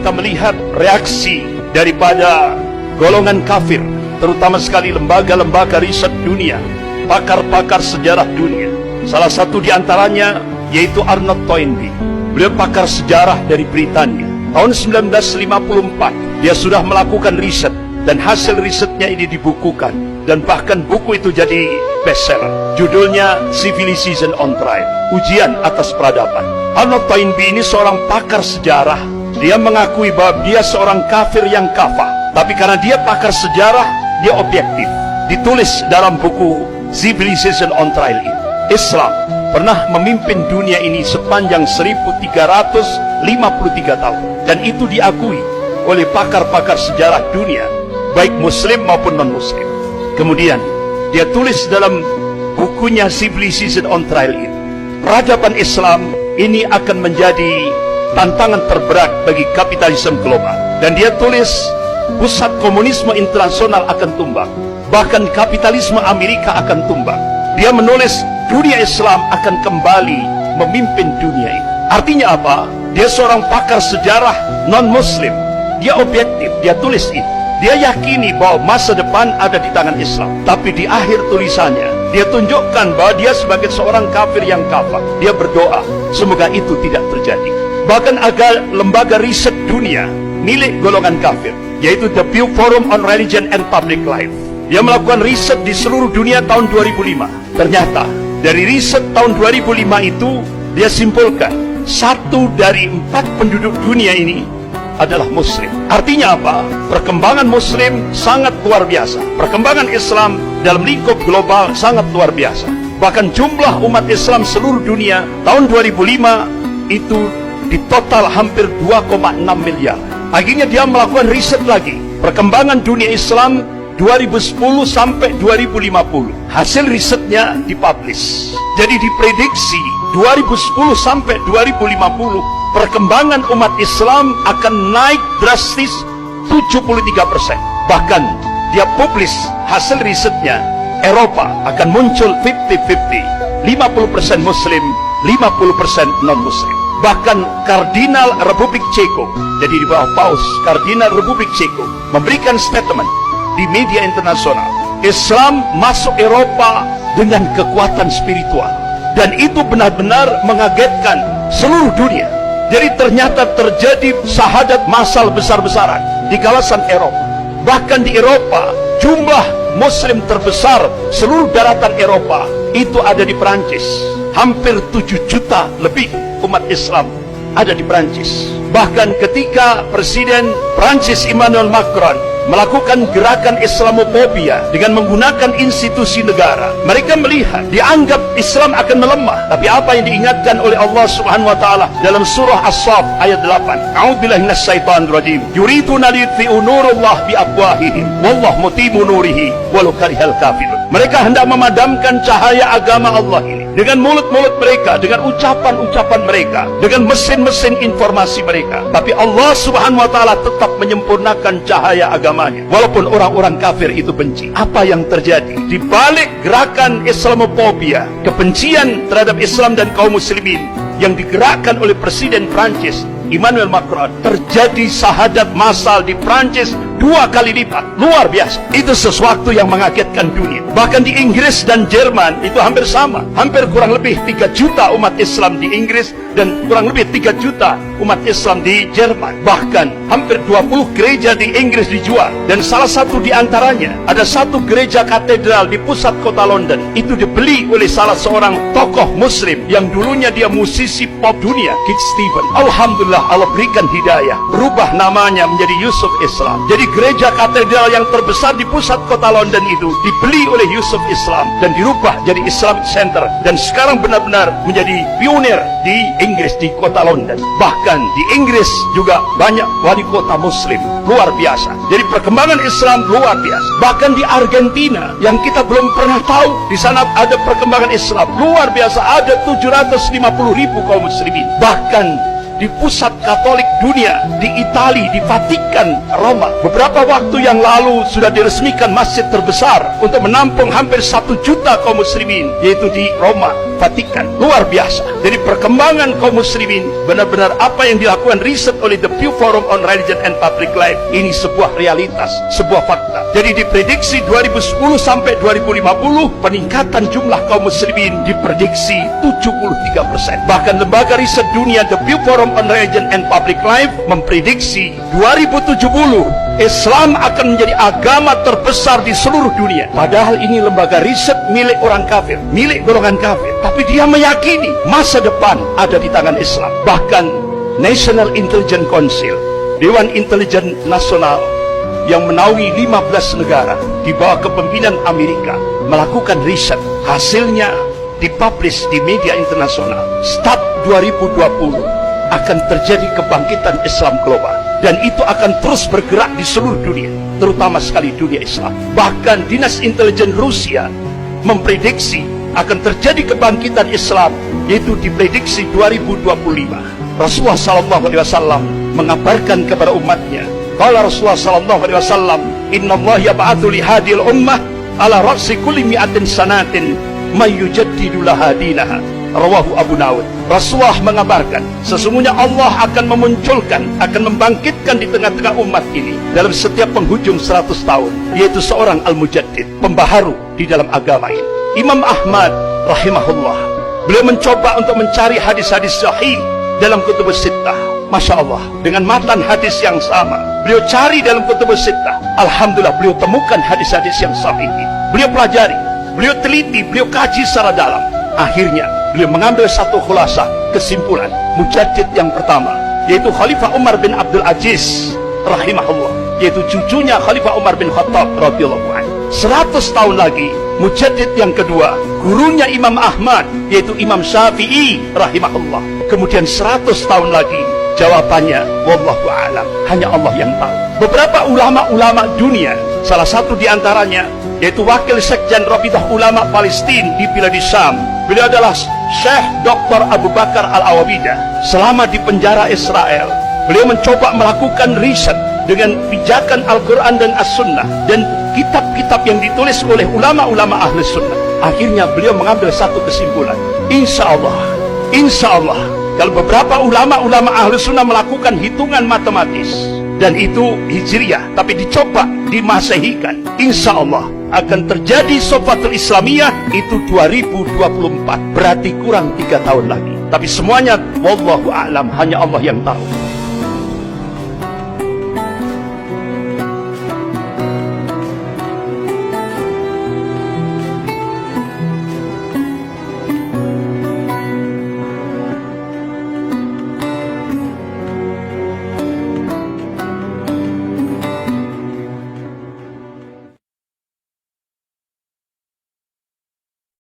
kita melihat reaksi daripada golongan kafir, terutama sekali lembaga-lembaga riset dunia, pakar-pakar sejarah dunia. Salah satu di antaranya yaitu Arnold Toynbee. Beliau pakar sejarah dari Britania. Tahun 1954 dia sudah melakukan riset, dan hasil risetnya ini dibukukan, dan bahkan buku itu jadi bestseller. Judulnya Civilization on Trial, ujian atas peradaban. Arnold Toynbee ini seorang pakar sejarah. Dia mengakui bahwa dia seorang kafir yang kafah, tapi karena dia pakar sejarah, dia objektif. Ditulis dalam buku Civilization on Trial ini, Islam pernah memimpin dunia ini sepanjang 1353 tahun, dan itu diakui oleh pakar-pakar sejarah dunia, baik muslim maupun non-muslim. Kemudian dia tulis dalam bukunya Civilization on Trial ini, peradaban Islam ini akan menjadi tantangan terberat bagi kapitalisme global. Dan dia tulis pusat komunisme internasional akan tumbang, bahkan kapitalisme Amerika akan tumbang. Dia menulis dunia Islam akan kembali memimpin dunia ini. Artinya apa? Dia seorang pakar sejarah non-muslim. Dia objektif, dia tulis ini. Dia yakini bahwa masa depan ada di tangan Islam. Tapi di akhir tulisannya, dia tunjukkan bahwa dia sebagai seorang kafir yang kafir. Dia berdoa, semoga itu tidak terjadi. Bahkan agar lembaga riset dunia milik golongan kafir, yaitu The Pew Forum on Religion and Public Life, dia melakukan riset di seluruh dunia tahun 2005. Ternyata dari riset tahun 2005 itu, dia simpulkan 1 dari 4 penduduk dunia ini adalah muslim. Artinya apa? Perkembangan muslim sangat luar biasa. Perkembangan Islam dalam lingkup global sangat luar biasa. Bahkan jumlah umat Islam seluruh dunia tahun 2005 itu di total hampir 2,6 miliar. Akhirnya dia melakukan riset lagi, perkembangan dunia Islam 2010 sampai 2050. Hasil risetnya dipublish. Jadi diprediksi 2010 sampai 2050 perkembangan umat Islam akan naik drastis 73%. Bahkan dia publish hasil risetnya, Eropa akan muncul 50-50, 50% Muslim, 50% non-Muslim. Bahkan Kardinal Republik Ceko, jadi di bawah Paus, Kardinal Republik Ceko memberikan statement di media internasional, Islam masuk Eropa dengan kekuatan spiritual. Dan itu benar-benar mengagetkan seluruh dunia. Jadi ternyata terjadi syahadat massal besar-besaran di kawasan Eropa. Bahkan di Eropa, jumlah muslim terbesar seluruh daratan Eropa itu ada di Perancis. Hampir 7 juta lebih umat Islam ada di Perancis. Bahkan ketika Presiden Perancis Emmanuel Macron melakukan gerakan Islamofobia dengan menggunakan institusi negara, mereka melihat, dianggap Islam akan melemah. Tapi apa yang diingatkan oleh Allah Subhanahu wa taala dalam surah As-Saff ayat 8, A'udzubillahi minasyaitonir rajim, yuriduna liyutfi'u nurallah biafwahihim wallahu mutimmu nurihi walau karihal kafirun. Mereka hendak memadamkan cahaya agama Allah ini dengan mulut-mulut mereka, dengan ucapan-ucapan mereka, dengan mesin-mesin informasi mereka. Tapi Allah Subhanahu wa taala tetap menyempurnakan cahaya agamanya, walaupun orang-orang kafir itu benci. Apa yang terjadi di balik gerakan Islamofobia, kebencian terhadap Islam dan kaum muslimin yang digerakkan oleh Presiden Prancis Emmanuel Macron? Terjadi syahadat massal di Prancis 2 kali lipat. Luar biasa. Itu sesuatu yang mengagetkan dunia. Bahkan di Inggris dan Jerman itu hampir sama. Hampir kurang lebih 3 juta umat Islam di Inggris dan kurang lebih 3 juta umat Islam di Jerman. Bahkan hampir 20 gereja di Inggris dijual. Dan salah satu di antaranya, ada satu gereja katedral di pusat kota London. Itu dibeli oleh salah seorang tokoh muslim yang dulunya dia musisi pop dunia, Kid Steven. Alhamdulillah, Allah berikan hidayah, berubah namanya menjadi Yusuf Islam. Jadi gereja katedral yang terbesar di pusat kota London itu dibeli oleh Yusuf Islam dan dirubah jadi Islamic Center, dan sekarang benar-benar menjadi pionir di Inggris, di kota London. Bahkan di Inggris juga banyak wali kota muslim. Luar biasa. Jadi perkembangan Islam luar biasa. Bahkan di Argentina yang kita belum pernah tahu, di sana ada perkembangan Islam luar biasa. Ada 750.000 kaum muslimin. Bahkan di pusat Katolik dunia, di Itali, di Vatikan, Roma. Beberapa waktu yang lalu sudah diresmikan masjid terbesar untuk menampung hampir 1 juta kaum muslimin, yaitu di Roma, Vatikan. Luar biasa. Jadi perkembangan kaum muslimin, benar-benar apa yang dilakukan riset oleh The Pew Forum on Religion and Public Life, ini sebuah realitas, sebuah fakta. Jadi diprediksi 2010 sampai 2050 peningkatan jumlah kaum muslimin diprediksi 73%. Bahkan lembaga riset dunia The Pew Forum on Religion and Public Life memprediksi 2070 Islam akan menjadi agama terbesar di seluruh dunia. Padahal ini lembaga riset milik orang kafir, milik golongan kafir, tapi dia meyakini masa depan ada di tangan Islam. Bahkan National Intelligence Council, Dewan Intelijen Nasional yang menaungi 15 negara di bawah kepemimpinan Amerika, melakukan riset. Hasilnya dipublish di media internasional. Start 2020 akan terjadi kebangkitan Islam global, dan itu akan terus bergerak di seluruh dunia, terutama sekali dunia Islam. Bahkan Dinas Intelijen Rusia memprediksi akan terjadi kebangkitan Islam, yaitu diprediksi 2025. Rasulullah SAW mengabarkan kepada umatnya, qala Rasulullah SAW, innallaha yab'atsu li hadhil ummah ala ra'si kulli mi'atin sanatin may yujaddidu laha dinaha. Rawahu Abu Dawud. Rasulullah mengabarkan, sesungguhnya Allah akan memunculkan, akan membangkitkan di tengah-tengah umat ini dalam setiap penghujung 100 tahun, yaitu seorang al-mujaddid, pembaharu di dalam agama ini. Imam Ahmad rahimahullah, beliau mencoba untuk mencari hadis-hadis sahih dalam kutubus sittah. Masya Allah, dengan matan hadis yang sama beliau cari dalam kutubus sittah. Alhamdulillah, beliau temukan hadis-hadis yang sahih. Beliau pelajari, beliau teliti, beliau kaji secara dalam. Akhirnya beliau mengambil satu khulasah, kesimpulan. Mujaddid yang pertama, yaitu Khalifah Umar bin Abdul Aziz rahimahullah, yaitu cucunya Khalifah Umar bin Khattab radhiyallahu anhu. 100 tahun lagi, mujaddid yang kedua, gurunya Imam Ahmad, yaitu Imam Syafi'i rahimahullah. Kemudian 100 tahun lagi, jawabannya wallahu a'lam, hanya Allah yang tahu. Beberapa ulama-ulama dunia, salah satu diantaranya yaitu Wakil Sekjen Rabidah Ulama Palestina di Bilad Syam, beliau adalah Syekh Dr. Abu Bakar Al-Awabidah. Selama di penjara Israel, beliau mencoba melakukan riset dengan pijakan Al-Quran dan As-Sunnah dan kitab-kitab yang ditulis oleh ulama-ulama Ahli Sunnah. Akhirnya beliau mengambil satu kesimpulan, insya Allah kalau beberapa ulama-ulama Ahli Sunnah melakukan hitungan matematis, dan itu hijriyah, tapi dicoba dimasehikan, insya Allah akan terjadi Sofatul Islamiyah itu 2024, berarti kurang 3 tahun lagi. Tapi semuanya wallahu a'lam, hanya Allah yang tahu.